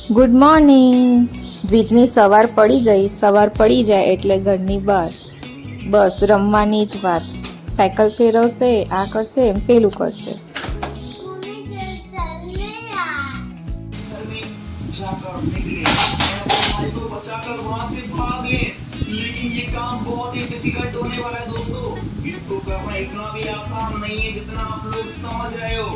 Good morning. દ્વિજની સવાર પડી ગઈ. સવાર પડી જાય એટલે ઘરની બહાર બસ રમવાની જ વાત. સાયકલ ફેરવશે, આ કરશે, પેલું કરશે. लेकिन ये काम बहुत ही डिफिकल्ट होने वाला है दोस्तों. इसको करना इतना भी आसान नहीं है जितना आप लोग समझ रहे हो,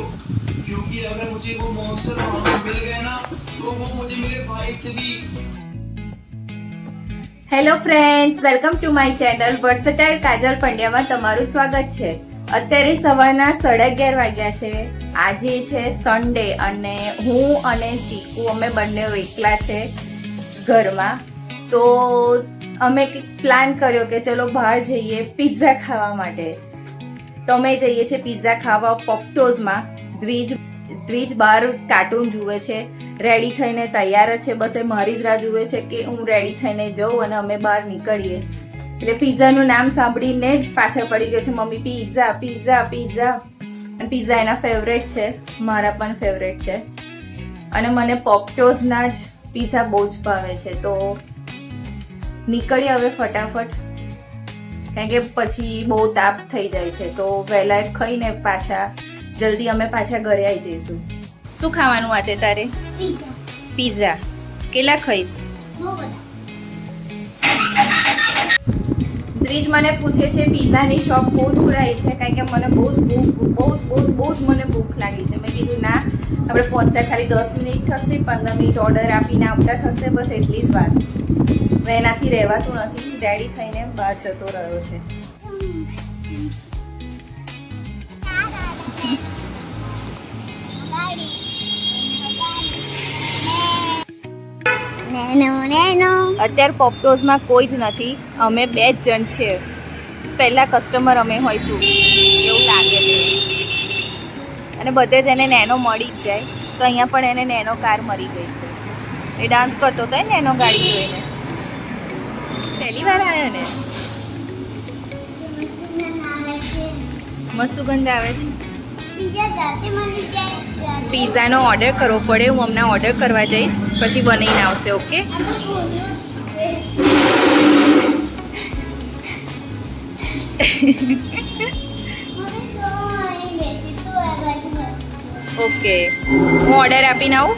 क्योंकि अगर मुझे वो मॉन्स्टर वहां पर मिल गए ना तो वो मुझे मेरे भाई से भी. Hello friends, welcome to my channel versatile Kajal પંડ્યામાં તમારું સ્વાગત છે. અત્યારે સવારના 11:30 વાગ્યા છે. આજે છે સન્ડે અને હું અને ચીકુ અમે બંને એકલા છે ઘરમાં. તો અમે પ્લાન કર્યો કે ચલો બહાર જઈએ પિઝા ખાવા માટે. તો અમે જઈએ છીએ પિઝા ખાવા પોપ્ટોઝમાં. દ્વિજ બહાર કાર્ટૂન જુએ છે, રેડી થઈને તૈયાર જ છે. બસ એ મારી જ રાહ જુએ છે કે હું રેડી થઈને જાઉં અને અમે બહાર નીકળીએ. એટલે પિઝાનું નામ સાંભળીને જ પાછળ પડી ગયો છે મમ્મી પિઝા પિઝા પિઝા. અને પિઝા એના ફેવરેટ છે, મારા પણ ફેવરેટ છે. અને મને પોપ્ટોઝના જ પિઝા બહુ જ ભાવે છે. તો નીકળીએ હવે ફટાફટ, કારણ કે પછી બહુ તાપ થઈ જાય છે. તો વહેલા ખાઈને પાછા જલ્દી અમે પાછા ઘરે આવી જઈશું. શું ખાવાનું આજે તારે? પિઝા. કેટલા ખાઈશ? દ્વિજ મને પૂછે છે પિઝાની શોપ બહુ દૂર આવી છે, કારણ કે મને બહુ જ મને ભૂખ લાગી છે. મેં કીધું ના, આપણે પહોંચતા ખાલી 10 મિનિટ થશે, 15 મિનિટ ઓર્ડર આપીને આવતા થશે, બસ એટલી જ વાત. એનાથી રહેવાતું નથી. રેડી થઈને બહાર જતો રહ્યો છે. અત્યારે પોપ્ટોઝમાં કોઈ જ નથી, અમે 2 જ જણ છીએ. પહેલા કસ્ટમર અમે હોઈશું એવું લાગે છે. અને બધે જ એને નેનો મળી જ જાય. તો અહીંયા પણ એને નેનો કાર મળી ગઈ છે. એ ડાન્સ કરતો હતો નેનો ગાડી જોઈને. પહેલી વાર આવ્યો ને? મસ્ત સુગંધ આવે છે. પિઝાનો ઓર્ડર કરવો પડે. હું હમણાં ઓર્ડર કરવા જઈશ, પછી બનાવીને આવશે. ઓકે? ઓકે, હું ઓર્ડર આપીને આવું.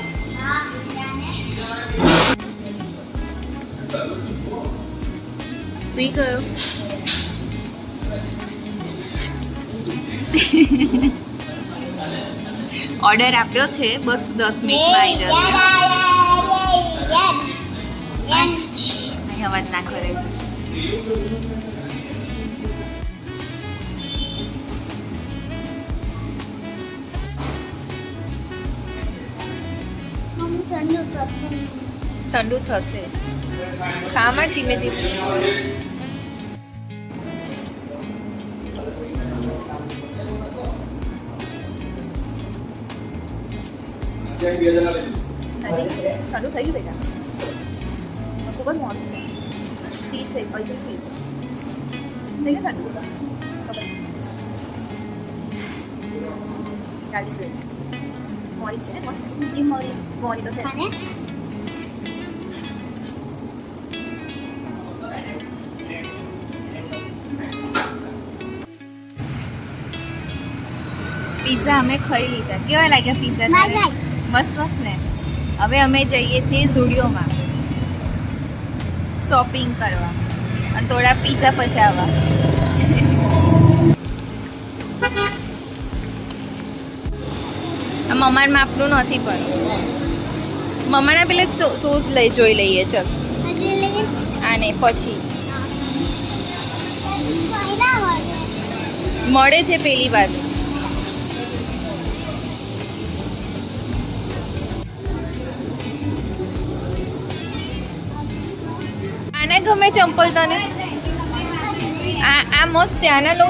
સુઈ ગયો. ઓર્ડર આપ્યો છે, બસ 10 મિનિટમાં આવી જશે. અવાજ ના કરે. ઠંડુ થશે. ખામાં ધીમે ધીમે. ઠંડુ થઈ ગયું બેટા? ખૂબ જ મોડું છે. 30 થઈ ગયું ઠંડુ. ચાલી ગયું. મોડી છે મસ્ત. મોડી તો છે. પિઝા અમે ખાઈ લીધા. કેવા લાગ્યા પિઝા? મસ્ત મસ્ત ને. હવે અમે જઈએ છીએ ઝુડિયોમાં શોપિંગ કરવા અને થોડા પિઝા પચાવવા. મમ્માના માપનું નથી, પણ મમ્માના પેલા સોસ જોઈ લઈએ. ચલ આને પછી મળે છે પેલી વાત. આને ગમે ચંપલ તને? આ મસ્ત છે. આના લો.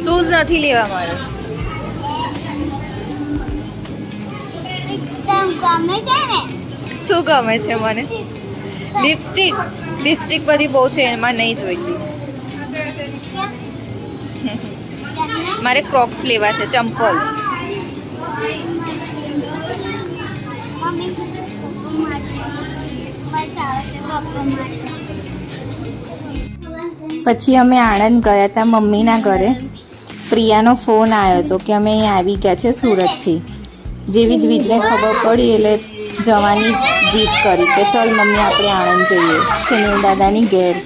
શૂઝ નથી લેવા મારે. શું ગમે છે મને? લિપસ્ટિક બધી બહુ છે, એમાં નહીં જોઈતી. મારે ક્રોક્સ લેવા છે, ચંપલ. પછી અમે આણંદ ગયા હતા મમ્મીના ઘરે. પ્રિયાનો ફોન આવ્યો હતો કે અમે અહીં આવી ગયા છે સુરતથી. જેવી દ્વિજને ખબર પડી એટલે જવાની જ જીદ કરી કે ચલ મમ્મી આપણે આણંદ જઈએ સુનિલ દાદાની ઘેર.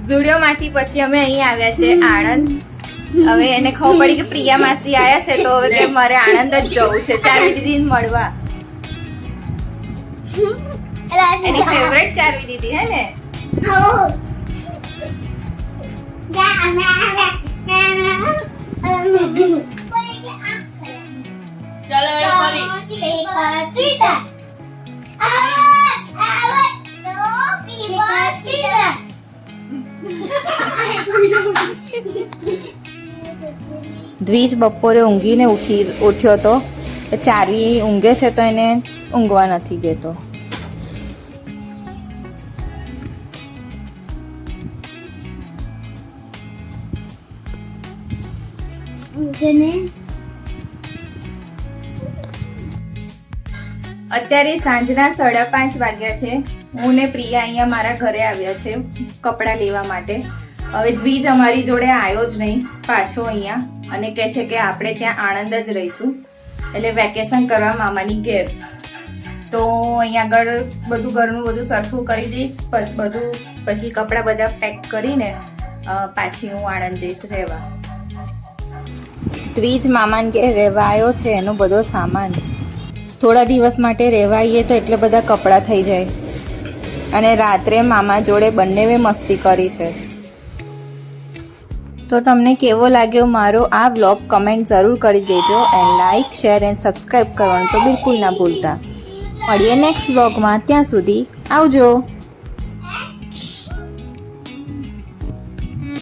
ઝુડિયોમાંથી પછી અમે અહીં આવ્યા છે આણંદ. હવે એને ખબર પડી કે પ્રિયા માસી આયા છે તો હવે કે મારે આણંદ જ જવું છે ચારવી દીદીને મળવા. એની ફેવરેટ ચારવી દીદી હે ને. દ્વિજ બપોરે ઊંઘીને ઉઠ્યો તો. ચારવી ઊંઘે છે તો એને ઊંઘવા નથી દેતો. અત્યારે સાંજના 5:30 વાગ્યા છે. હું ને પ્રિયા અહીંયા મારા ઘરે આવ્યા છે કપડાં લેવા માટે. હવે દ્વિજ અમારી જોડે આવ્યો જ નહીં પાછો અહીંયા અને કહે છે કે આપણે ત્યાં આણંદ જ રહીશું એટલે વેકેશન કરવા મામાની ઘેર. તો અહીંયા આગળ બધું ઘરનું બધું સરખું કરી દઈશ બધું પછી કપડાં બધા પેક કરીને પાછી હું આણંદ જઈશ રહેવા. દ્વિજ મામાને ઘેર રહેવા આવ્યો છે એનો બધો સામાન. થોડા દિવસ માટે રહેવા આવીએ તો એટલે બધા કપડાં થઈ જાય. અને રાત્રે મામા જોડે બંનેવે મસ્તી કરી છે. તો તમને કેવો લાગ્યો મારો આ વ્લોગ કમેન્ટ જરૂર કરી દેજો. And like share and subscribe કરવાનું તો બિલકુલ ના ભૂલતા. મળીએ નેક્સ્ટ વ્લોગમાં. ત્યાં સુધી આવજો.